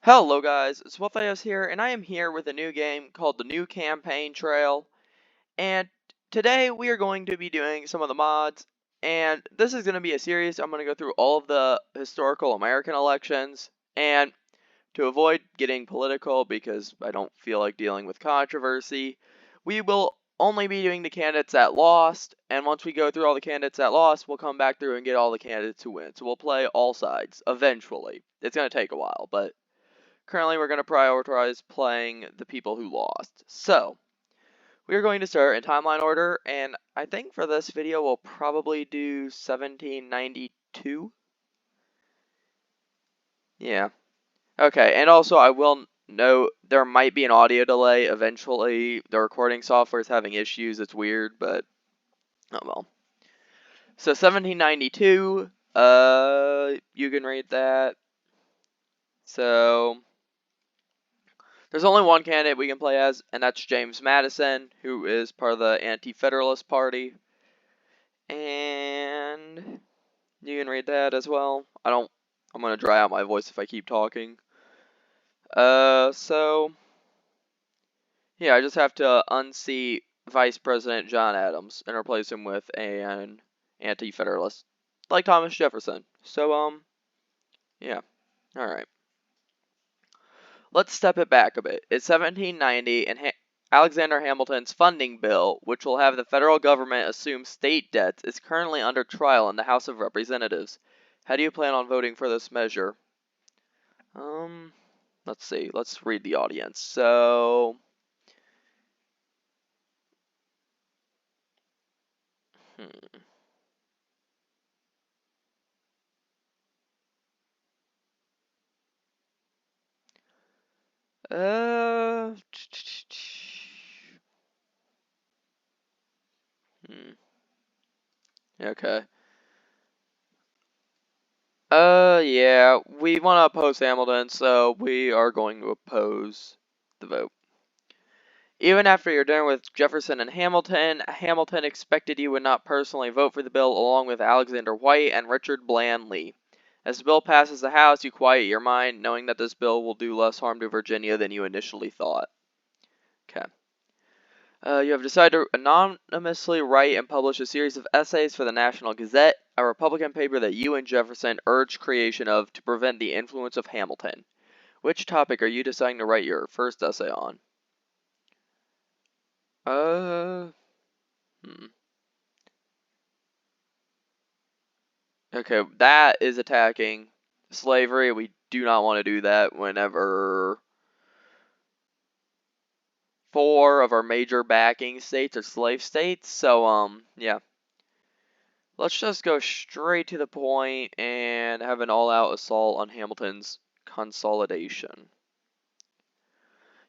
Hello guys, it's Wolfeos here, and I am here with a new game called the New Campaign Trail, and today we are going to be doing some of the mods, and this is going to be a series. I'm going to go through all of the historical American elections, and to avoid getting political because I don't feel like dealing with controversy, we will only be doing the candidates that lost, and once we go through all the candidates that lost, we'll come back through and get all the candidates who win. So we'll play all sides, eventually. It's going to take a while, but currently, we're going to prioritize playing the people who lost. So, we're going to start in timeline order, and I think for this video, we'll probably do 1792. Yeah. Okay, and also I will note there might be an audio delay eventually. The recording software is having issues. It's weird, but oh well. So 1792, you can read that. So there's only one candidate we can play as, and that's James Madison, who is part of the Anti-Federalist Party. And you can read that as well. I'm gonna dry out my voice if I keep talking. So yeah, I just have to unseat Vice President John Adams and replace him with an Anti-Federalist, like Thomas Jefferson. So yeah, all right. Let's step it back a bit. It's 1790, and Alexander Hamilton's funding bill, which will have the federal government assume state debts, is currently under trial in the House of Representatives. How do you plan on voting for this measure? Let's see. Let's read the audience. So, hmm. Uh, hmm. Okay. Yeah, we want to oppose Hamilton, so we are going to oppose the vote. Even after your dinner with Jefferson and Hamilton, Hamilton expected you would not personally vote for the bill along with Alexander White and Richard Bland Lee. As the bill passes the House, you quiet your mind, knowing that this bill will do less harm to Virginia than you initially thought. Okay. You have decided to anonymously write and publish a series of essays for the National Gazette, a Republican paper that you and Jefferson urged creation of to prevent the influence of Hamilton. Which topic are you deciding to write your first essay on? Uh, hmm. Okay, that is attacking slavery. We do not want to do that whenever 4 of our major backing states are slave states. So, yeah. Let's just go straight to the point and have an all-out assault on Hamilton's consolidation.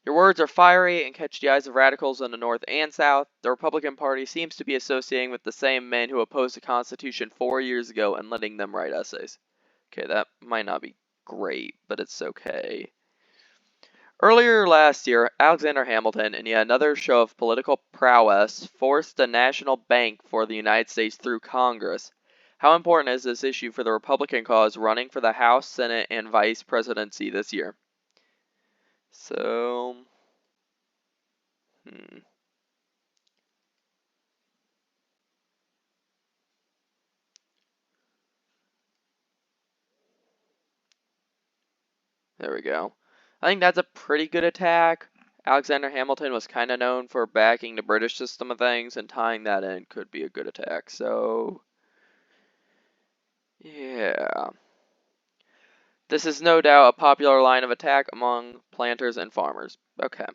Your words are fiery and catch the eyes of radicals in the North and South. The Republican Party seems to be associating with the same men who opposed the Constitution 4 years ago and letting them write essays. Okay, that might not be great, but it's okay. Earlier last year, Alexander Hamilton, in yet another show of political prowess, forced the national bank for the United States through Congress. How important is this issue for the Republican cause running for the House, Senate, and Vice Presidency this year? So, there we go. I think that's a pretty good attack. Alexander Hamilton was kind of known for backing the British system of things, and tying that in could be a good attack. So, yeah. This is no doubt a popular line of attack among planters and farmers. Okay.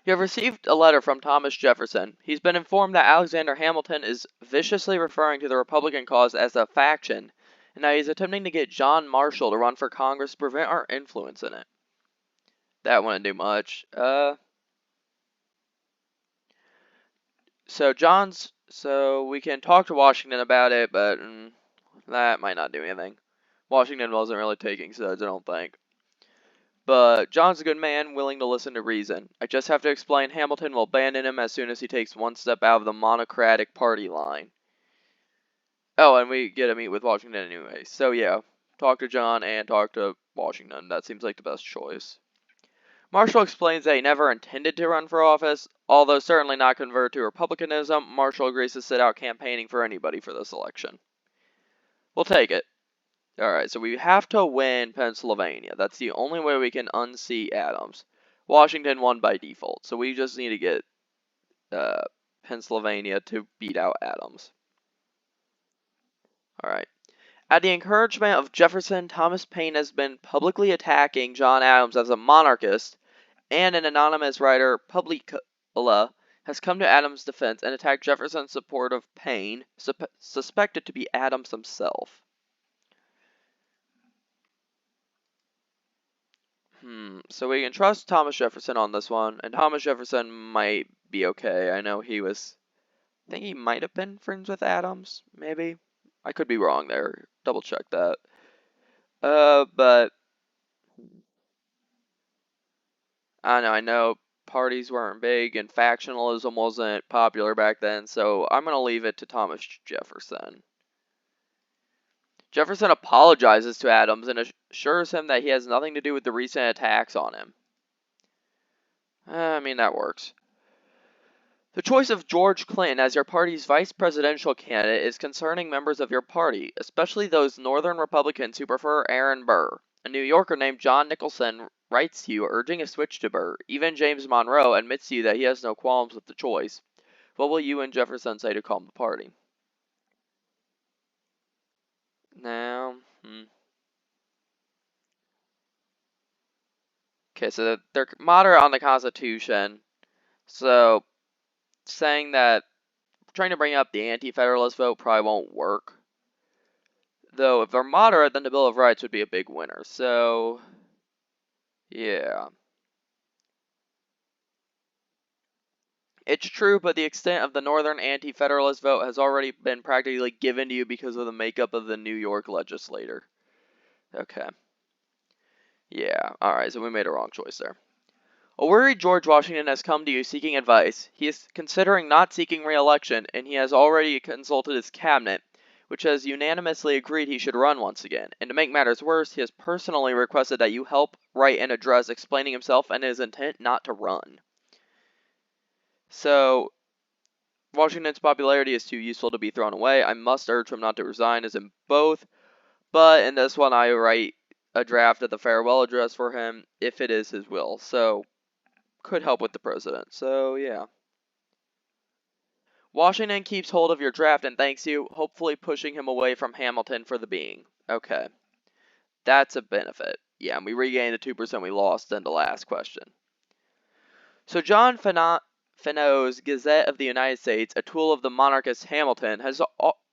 You have received a letter from Thomas Jefferson. He's been informed that Alexander Hamilton is viciously referring to the Republican cause as a faction, and that he's attempting to get John Marshall to run for Congress to prevent our influence in it. That wouldn't do much. So we can talk to Washington about it, but that might not do anything. Washington wasn't really taking sides, I don't think. But John's a good man, willing to listen to reason. I just have to explain Hamilton will abandon him as soon as he takes one step out of the monocratic party line. Oh, and we get to meet with Washington anyway. So yeah, talk to John and talk to Washington. That seems like the best choice. Marshall explains that he never intended to run for office, although certainly not convert to Republicanism. Marshall agrees to sit out campaigning for anybody for this election. We'll take it. Alright, so we have to win Pennsylvania. That's the only way we can unseat Adams. Washington won by default, so we just need to get Pennsylvania to beat out Adams. Alright. At the encouragement of Jefferson, Thomas Paine has been publicly attacking John Adams as a monarchist, and an anonymous writer, Publicola, has come to Adams' defense and attacked Jefferson's support of Paine, suspected to be Adams himself. So we can trust Thomas Jefferson on this one, and Thomas Jefferson might be okay. I know I think he might have been friends with Adams, maybe. I could be wrong there. Double check that. But I know parties weren't big and factionalism wasn't popular back then, so I'm going to leave it to Thomas Jefferson. Jefferson apologizes to Adams and assures him that he has nothing to do with the recent attacks on him. I mean, that works. The choice of George Clinton as your party's vice presidential candidate is concerning members of your party, especially those Northern Republicans who prefer Aaron Burr. A New Yorker named John Nicholson writes to you urging a switch to Burr. Even James Monroe admits to you that he has no qualms with the choice. What will you and Jefferson say to calm the party? Now, Okay, so they're moderate on the Constitution. So, saying that trying to bring up the anti-federalist vote probably won't work. Though, if they're moderate, then the Bill of Rights would be a big winner. So, yeah. It's true, but the extent of the Northern anti-federalist vote has already been practically given to you because of the makeup of the New York legislature. Okay. Yeah, alright, so we made a wrong choice there. A worried George Washington has come to you seeking advice. He is considering not seeking re-election, and he has already consulted his cabinet, which has unanimously agreed he should run once again. And to make matters worse, he has personally requested that you help write an address explaining himself and his intent not to run. So, Washington's popularity is too useful to be thrown away. I must urge him not to resign, as in both. But in this one, I write a draft of the farewell address for him, if it is his will. So, could help with the president. So, yeah. Washington keeps hold of your draft and thanks you, hopefully pushing him away from Hamilton for the being. Okay. That's a benefit. Yeah, and we regained the 2% we lost in the last question. So John Finot's Gazette of the United States, a tool of the monarchist Hamilton, has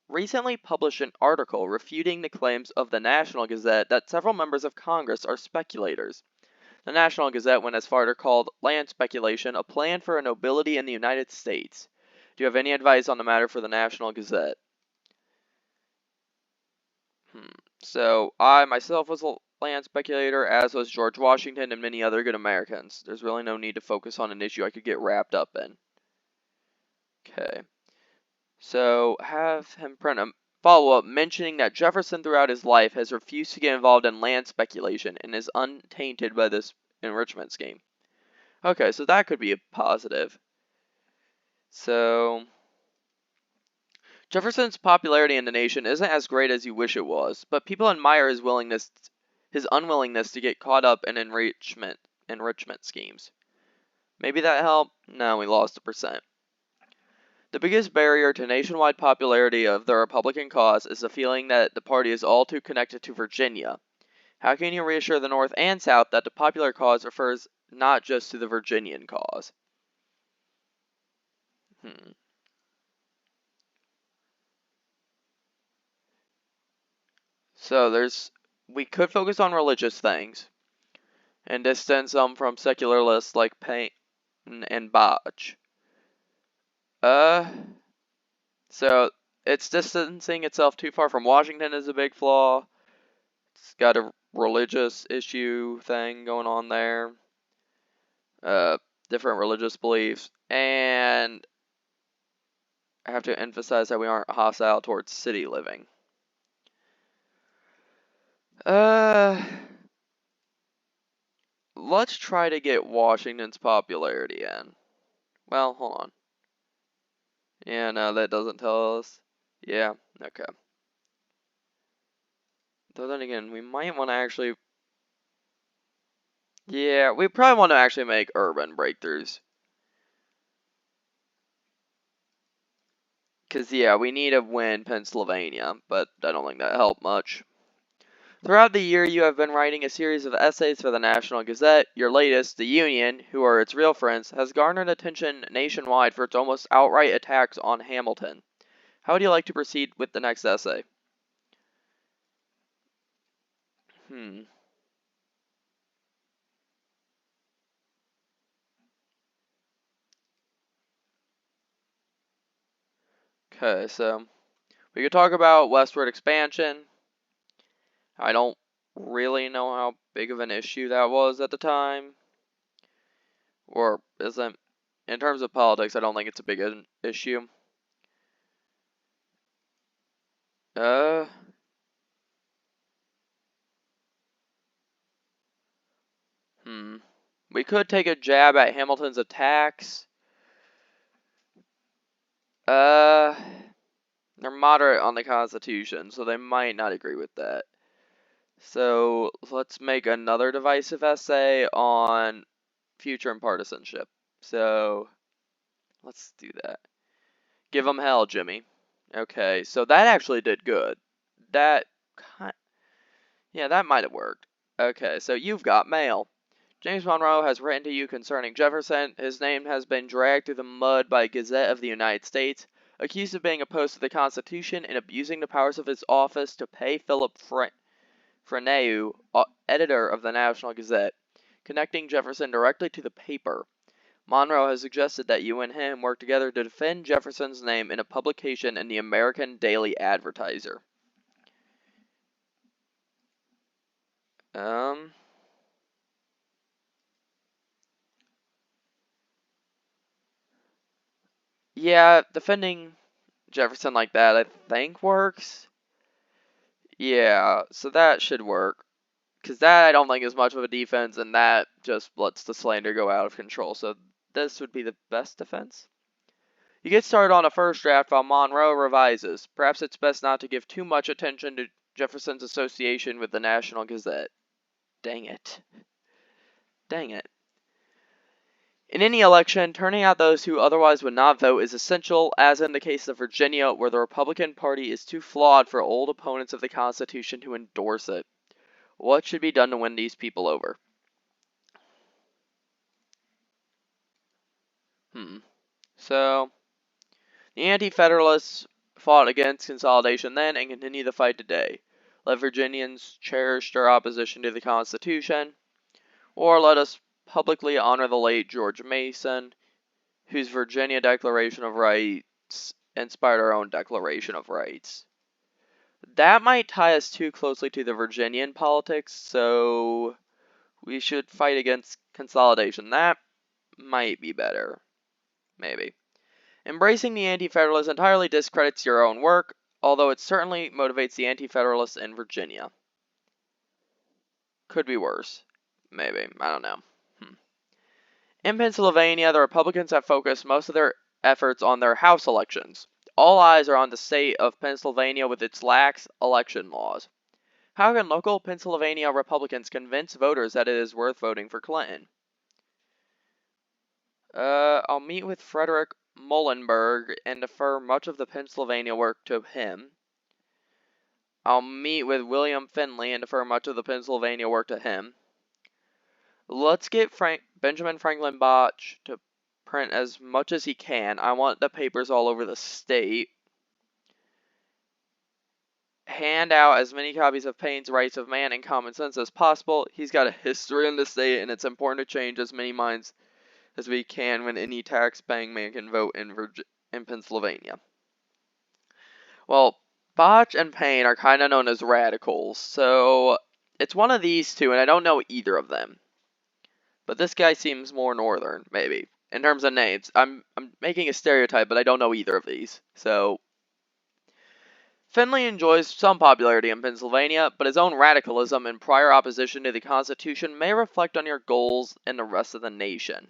recently published an article refuting the claims of the National Gazette that several members of Congress are speculators. The National Gazette went as far to call land speculation a plan for a nobility in the United States. Do you have any advice on the matter for the National Gazette? So, I myself was a land speculator, as was George Washington and many other good Americans. There's really no need to focus on an issue I could get wrapped up in. Okay. So, have him print a follow-up mentioning that Jefferson throughout his life has refused to get involved in land speculation and is untainted by this enrichment scheme. Okay, so that could be a positive. So, Jefferson's popularity in the nation isn't as great as you wish it was, but people admire his unwillingness to get caught up in enrichment schemes. Maybe that helped? No, we lost a percent. The biggest barrier to nationwide popularity of the Republican cause is the feeling that the party is all too connected to Virginia. How can you reassure the North and South that the popular cause refers not just to the Virginian cause? So we could focus on religious things and distance them from secularists like Paine and Botch. So it's distancing itself too far from Washington is a big flaw. It's got a religious issue thing going on there. Different religious beliefs. And I have to emphasize that we aren't hostile towards city living. let's try to get Washington's popularity in. Well, hold on. Yeah, no, that doesn't tell us. Yeah, okay. Though then again, we might want to actually... Yeah, we probably want to actually make urban breakthroughs. Because, yeah, we need to win Pennsylvania, but I don't think that helped much. Throughout the year, you have been writing a series of essays for the National Gazette. Your latest, The Union, who are its real friends, has garnered attention nationwide for its almost outright attacks on Hamilton. How would you like to proceed with the next essay? Hmm. Okay, so we could talk about westward expansion. I don't really know how big of an issue that was at the time. Or isn't. In terms of politics, I don't think it's a big issue. Uh, hmm. We could take a jab at Hamilton's attacks. Uh, they're moderate on the Constitution, so they might not agree with that. So let's make another divisive essay on future and partisanship. So let's do that. Give them hell, Jimmy. Okay, so that actually did good. That, yeah, that might have worked. Okay, so you've got mail. James Monroe has written to you concerning Jefferson. His name has been dragged through the mud by Gazette of the United States, accused of being opposed to the Constitution and abusing the powers of his office to pay Philip Freneu, editor of the National Gazette, connecting Jefferson directly to the paper. Monroe has suggested that you and him work together to defend Jefferson's name in a publication in the American Daily Advertiser. Um, yeah, defending Jefferson like that, I think works. Yeah, so that should work. Because that I don't think is much of a defense, and that just lets the slander go out of control. So this would be the best defense. You get started on a first draft while Monroe revises. Perhaps it's best not to give too much attention to Jefferson's association with the National Gazette. Dang it. Dang it. In any election, turning out those who otherwise would not vote is essential, as in the case of Virginia, where the Republican Party is too flawed for old opponents of the Constitution to endorse it. What should be done to win these people over? So, the Anti-Federalists fought against consolidation then and continue the fight today. Let Virginians cherish their opposition to the Constitution, or let us publicly honor the late George Mason, whose Virginia Declaration of Rights inspired our own Declaration of Rights. That might tie us too closely to the Virginian politics, so we should fight against consolidation. That might be better. Maybe. Embracing the Anti-Federalists entirely discredits your own work, although it certainly motivates the Anti-Federalists in Virginia. Could be worse. Maybe. I don't know. In Pennsylvania, the Republicans have focused most of their efforts on their House elections. All eyes are on the state of Pennsylvania with its lax election laws. How can local Pennsylvania Republicans convince voters that it is worth voting for Clinton? I'll meet with Frederick Muhlenberg and defer much of the Pennsylvania work to him. I'll meet with William Finley and defer much of the Pennsylvania work to him. Let's get Benjamin Franklin Botch to print as much as he can. I want the papers all over the state. Hand out as many copies of Paine's Rights of Man and Common Sense as possible. He's got a history in the state, and it's important to change as many minds as we can when any tax-paying man can vote in Pennsylvania. Well, Botch and Paine are kind of known as radicals, so it's one of these two, and I don't know either of them. But this guy seems more northern, maybe. In terms of names. I'm making a stereotype, but I don't know either of these. So Finley enjoys some popularity in Pennsylvania, but his own radicalism and prior opposition to the Constitution may reflect on your goals and the rest of the nation.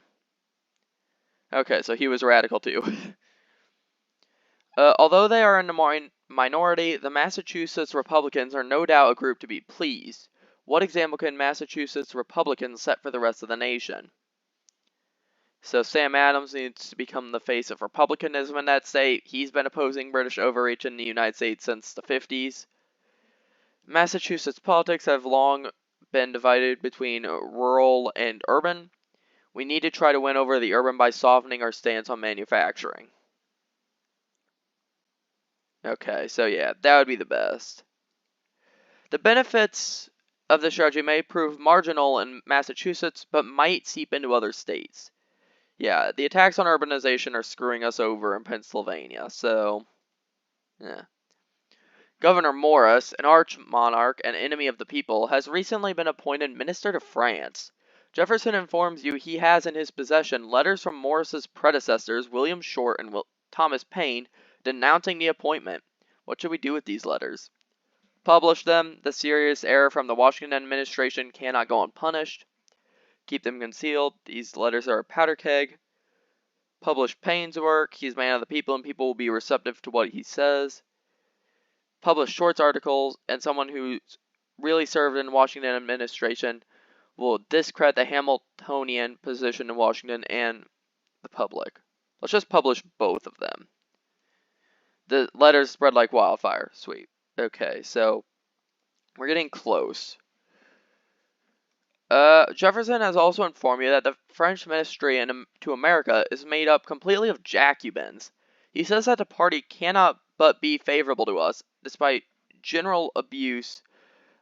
Okay, so he was radical too. Although they are in the minority, the Massachusetts Republicans are no doubt a group to be pleased. What example can Massachusetts Republicans set for the rest of the nation? So Sam Adams needs to become the face of republicanism in that state. He's been opposing British overreach in the United States since the 50s. Massachusetts politics have long been divided between rural and urban. We need to try to win over the urban by softening our stance on manufacturing. Okay, so yeah, that would be the best. The benefits of this strategy may prove marginal in Massachusetts, but might seep into other states. Yeah, the attacks on urbanization are screwing us over in Pennsylvania, so yeah. Governor Morris, an arch-monarch and enemy of the people, has recently been appointed Minister to France. Jefferson informs you he has in his possession letters from Morris's predecessors, William Short and Thomas Paine, denouncing the appointment. What should we do with these letters? Publish them. The serious error from the Washington administration cannot go unpunished. Keep them concealed. These letters are a powder keg. Publish Paine's work. He's a man of the people, and people will be receptive to what he says. Publish Short's articles, and someone who's really served in the Washington administration will discredit the Hamiltonian position in Washington and the public. Let's just publish both of them. The letters spread like wildfire. Sweet. Okay, so we're getting close. Jefferson has also informed you that the French ministry to America is made up completely of Jacobins. He says that the party cannot but be favorable to us, despite general abuse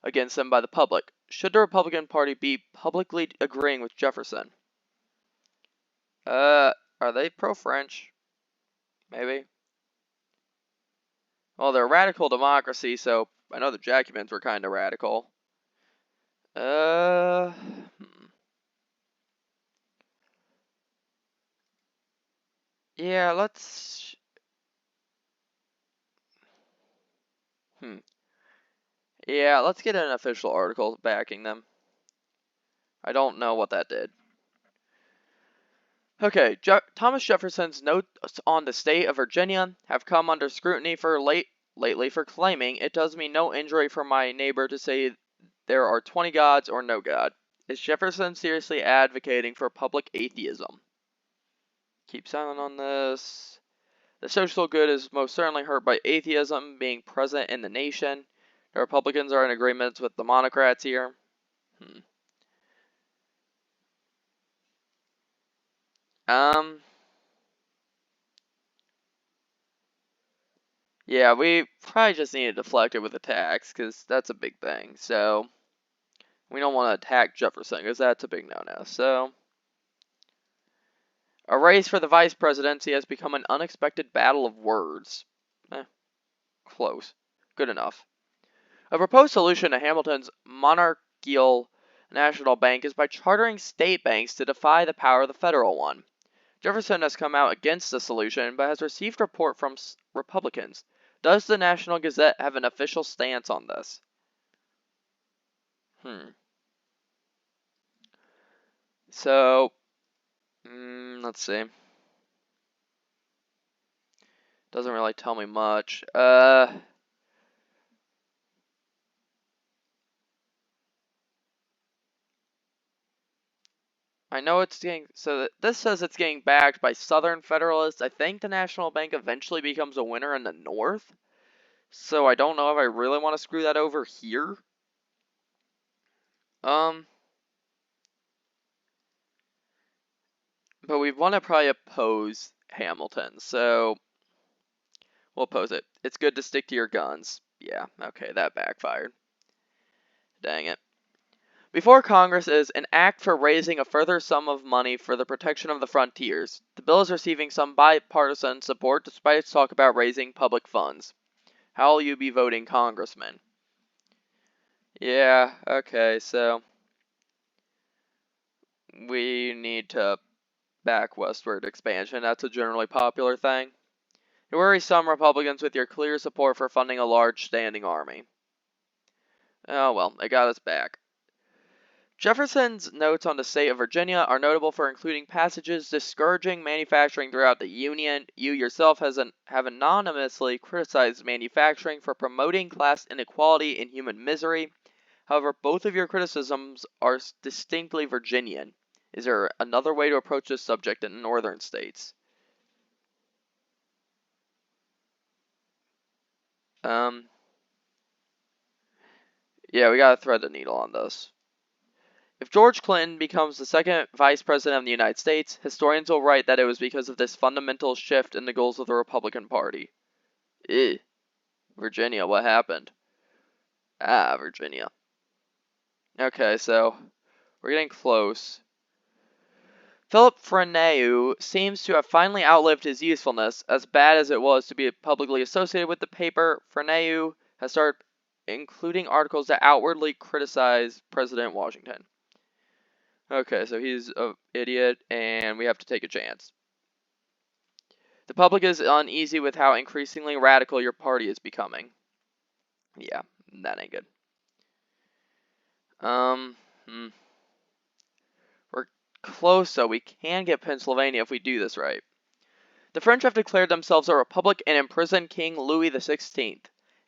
against them by the public. Should the Republican Party be publicly agreeing with Jefferson? Are they pro-French? Maybe. Well, they're a radical democracy, so I know the Jacobins were kind of radical. Hmm. Yeah, let's... Yeah, let's get an official article backing them. I don't know what that did. Okay, Thomas Jefferson's notes on the state of Virginia have come under scrutiny for lately for claiming it does me no injury for my neighbor to say there are 20 gods or no god. Is Jefferson seriously advocating for public atheism? Keep silent on this. The social good is most certainly hurt by atheism being present in the nation. The Republicans are in agreement with the monocrats here. Yeah, we probably just need to deflect it with attacks, because that's a big thing. So, we don't want to attack Jefferson, because that's a big no-no. So, a race for the vice presidency has become an unexpected battle of words. Close. Good enough. A proposed solution to Hamilton's monarchical national bank is by chartering state banks to defy the power of the federal one. Jefferson has come out against the solution, but has received report from Republicans. Does the National Gazette have an official stance on this? So, let's see. Doesn't really tell me much. I know it's getting, so this says it's getting backed by Southern Federalists. I think the National Bank eventually becomes a winner in the North. So I don't know if I really want to screw that over here. But we want to probably oppose Hamilton, so we'll oppose it. It's good to stick to your guns. Yeah, okay, that backfired. Dang it. Before Congress is an act for raising a further sum of money for the protection of the frontiers. The bill is receiving some bipartisan support despite its talk about raising public funds. How will you be voting, Congressman? Yeah, okay, so we need to back westward expansion. That's a generally popular thing. You worry some Republicans with your clear support for funding a large standing army. Oh well, it got us back. Jefferson's notes on the state of Virginia are notable for including passages discouraging manufacturing throughout the Union. You yourself have anonymously criticized manufacturing for promoting class inequality and human misery. However, both of your criticisms are distinctly Virginian. Is there another way to approach this subject in northern states? Yeah, we gotta thread the needle on this. If George Clinton becomes the second vice president of the United States, historians will write that it was because of this fundamental shift in the goals of the Republican Party. Ew. Virginia, what happened? Ah, Virginia. Okay, so we're getting close. Philip Freneau seems to have finally outlived his usefulness. As bad as it was to be publicly associated with the paper, Freneau has started including articles that outwardly criticize President Washington. Okay, so he's an idiot, and we have to take a chance. The public is uneasy with how increasingly radical your party is becoming. Yeah, that ain't good. We're close, so we can get Pennsylvania if we do this right. The French have declared themselves a republic and imprisoned King Louis XVI.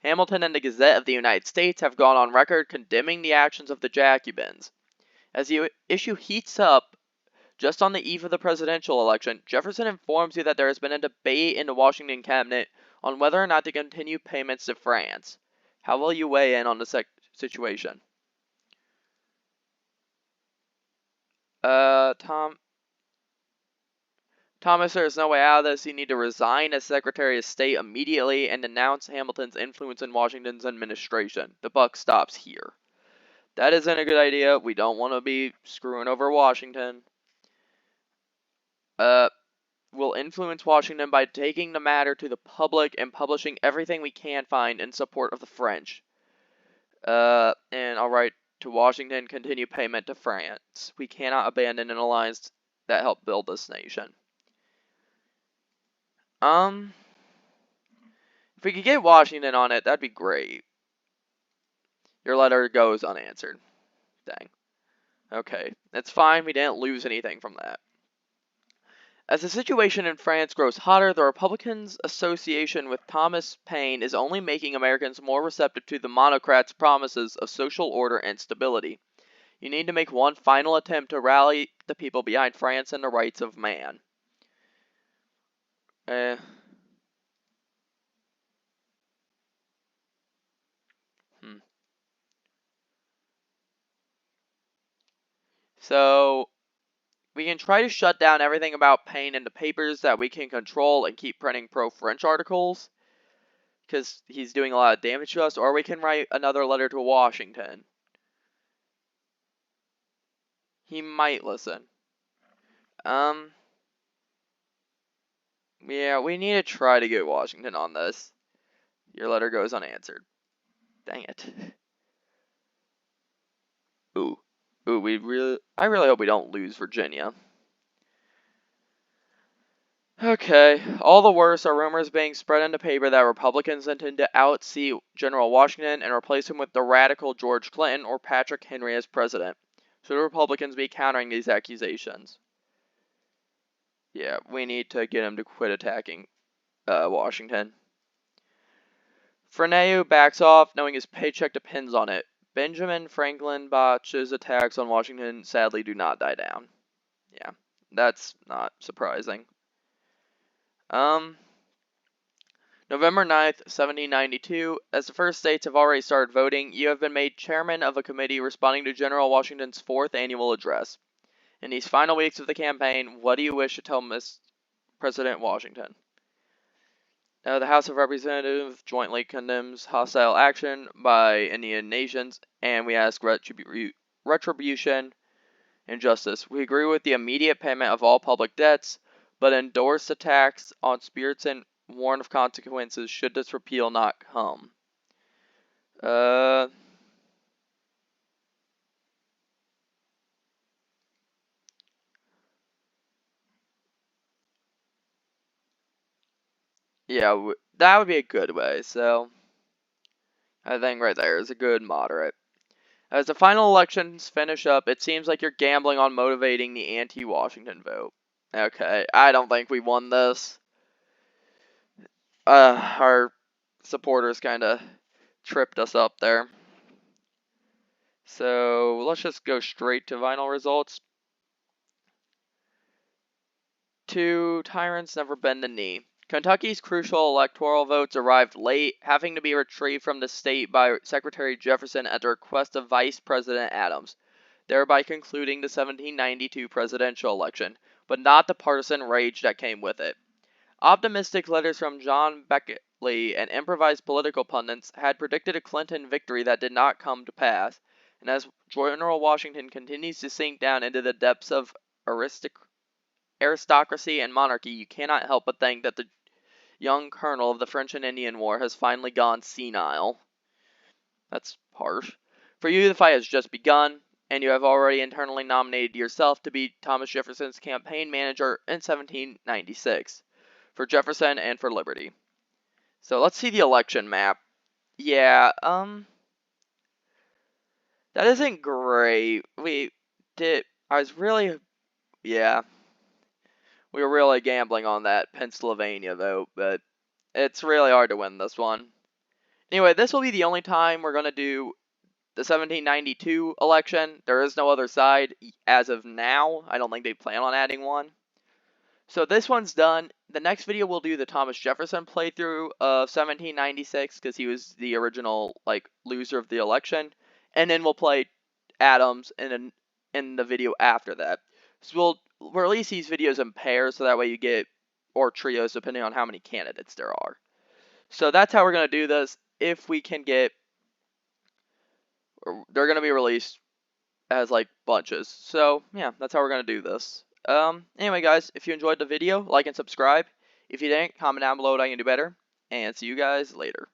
Hamilton and the Gazette of the United States have gone on record condemning the actions of the Jacobins. As the issue heats up, just on the eve of the presidential election, Jefferson informs you that there has been a debate in the Washington cabinet on whether or not to continue payments to France. How will you weigh in on the situation? Thomas, there is no way out of this. You need to resign as Secretary of State immediately and denounce Hamilton's influence in Washington's administration. The buck stops here. That isn't a good idea. We don't want to be screwing over Washington. We'll influence Washington by taking the matter to the public and publishing everything we can find in support of the French. And I'll write to Washington, continue payment to France. We cannot abandon an alliance that helped build this nation. If we could get Washington on it, that'd be great. Your letter goes unanswered. Dang. Okay, it's fine, we didn't lose anything from that. As the situation in France grows hotter, the Republicans' association with Thomas Paine is only making Americans more receptive to the monocrats' promises of social order and stability. You need to make one final attempt to rally the people behind France and the rights of man. So, we can try to shut down everything about Paine in the papers that we can control and keep printing pro-French articles, because he's doing a lot of damage to us, or we can write another letter to Washington. He might listen. Yeah, we need to try to get Washington on this. Your letter goes unanswered. Dang it. Ooh, I really hope we don't lose Virginia. Okay, all the worse are rumors being spread in the paper that Republicans intend to outseat General Washington and replace him with the radical George Clinton or Patrick Henry as president. Should Republicans be countering these accusations? Yeah, we need to get him to quit attacking Washington. Freneau backs off, knowing his paycheck depends on it. Benjamin Franklin Botch's attacks on Washington sadly do not die down. Yeah, that's not surprising. November 9th, 1792, as the first states have already started voting, you have been made chairman of a committee responding to General Washington's 4th annual address. In these final weeks of the campaign, what do you wish to tell President Washington? The House of Representatives jointly condemns hostile action by Indian nations, and we ask retribution and justice. We agree with the immediate payment of all public debts, but endorse the tax on spirits and warn of consequences should this repeal not come. Yeah, that would be a good way. So I think right there is a good moderate. As the final elections finish up, it seems like you're gambling on motivating the anti-Washington vote. Okay, I don't think we won this. Our supporters kind of tripped us up there. So let's just go straight to final results. 2 tyrants never bend the knee. Kentucky's crucial electoral votes arrived late, having to be retrieved from the state by Secretary Jefferson at the request of Vice President Adams, thereby concluding the 1792 presidential election, but not the partisan rage that came with it. Optimistic letters from John Beckley and improvised political pundits had predicted a Clinton victory that did not come to pass, and as General Washington continues to sink down into the depths of aristocracy and monarchy, you cannot help but think that the young colonel of the French and Indian War has finally gone senile. That's harsh. For you, the fight has just begun, and you have already internally nominated yourself to be Thomas Jefferson's campaign manager in 1796. For Jefferson and for liberty. So let's see the election map. Yeah, that isn't great. Yeah, we were really gambling on that Pennsylvania vote, but it's really hard to win this one. Anyway, this will be the only time we're going to do the 1792 election. There is no other side as of now. I don't think they plan on adding one. So this one's done. The next video we'll do the Thomas Jefferson playthrough of 1796 because he was the original loser of the election, and then we'll play Adams in the video after that. So we'll release these videos in pairs so that way you get, or trios depending on how many candidates there are. So that's how we're going to do this. If we can get, they're going to be released as bunches. So yeah, that's how we're going to do this. Anyway, guys, if you enjoyed the video, like and subscribe. If you didn't, comment down below what I can do better. And see you guys later.